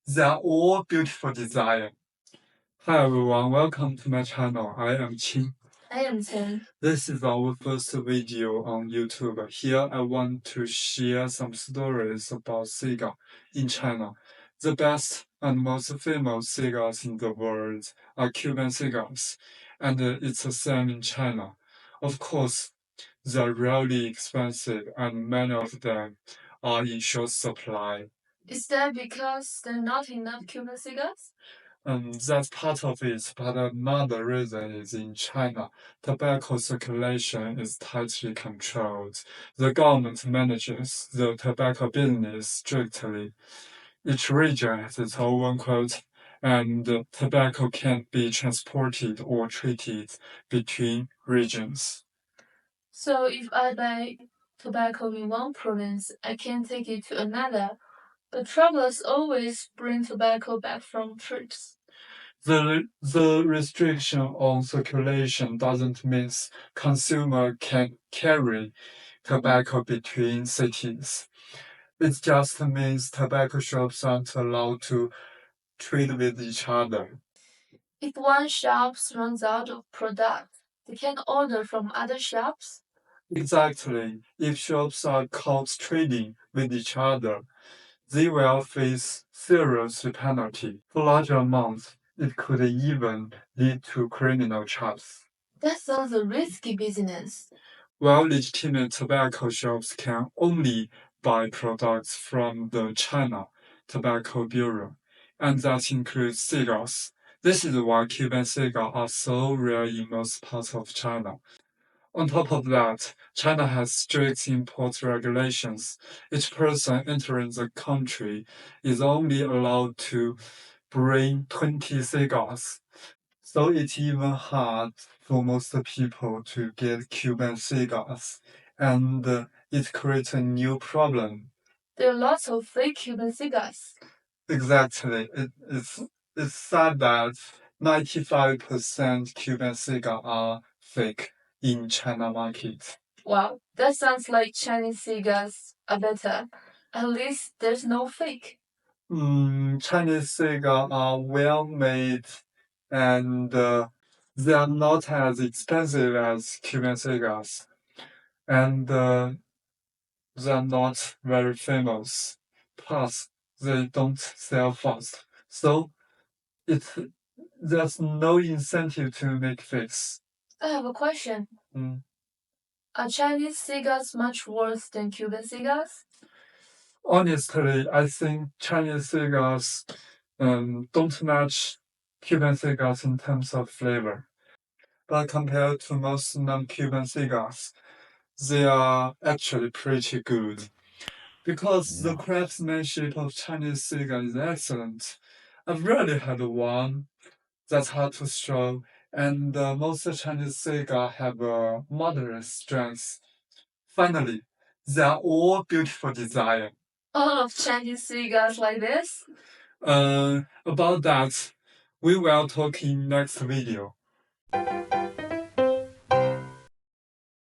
They are all beautiful design. Hi everyone, welcome to my channel. I am Qing. I am Chen. This is our first video on YouTube. Here I want to share some stories about cigar in China. The best and most famous cigars in the world are Cuban cigars, and it's the same in China. Of course, they're really expensive, and many of them are in short supply. Is that because there are not enough Cuban cigars? That's part of it, but another reason is in China, tobacco circulation is tightly controlled. The government manages the tobacco business strictly. Each region has its own quota, and tobacco can't be transported or traded between regions. So if I buy tobacco in one province, I can take it to another. But travelers always bring tobacco back from trips. The restriction on circulation doesn't mean consumer can carry tobacco between cities. It just means tobacco shops aren't allowed to trade with each other. If one shop runs out of product, they can order from other shops. Exactly. If shops are caught trading with each other, they will face serious penalty. For larger amounts, it could even lead to criminal charges. That sounds a risky business. While legitimate tobacco shops can only buy products from the China Tobacco Bureau, and that includes cigars. This is why Cuban cigars are so rare in most parts of China. On top of that, China has strict import regulations. Each person entering the country is only allowed to bring 20 cigars. So it's even hard for most people to get Cuban cigars, and it creates a new problem. There are lots of fake Cuban cigars. Exactly. It's sad that 95% Cuban cigars are fake in China market. Wow, that sounds like Chinese cigars are better. At least there's no fake. Chinese cigars are well made, and they are not as expensive as Cuban cigars, and they're not very famous. Plus, they don't sell fast. So it there's no incentive to make fakes. I have a question. Mm. Are Chinese cigars much worse than Cuban cigars? Honestly, I think Chinese cigars don't match Cuban cigars in terms of flavor. But compared to most non-Cuban cigars, they are actually pretty good. Because the craftsmanship of Chinese cigar is excellent. I've rarely had one that's hard to stroke, and most Chinese cigars have a moderate strength. Finally, they are all beautiful design. All of Chinese cigars like this? About that, we will talk in next video.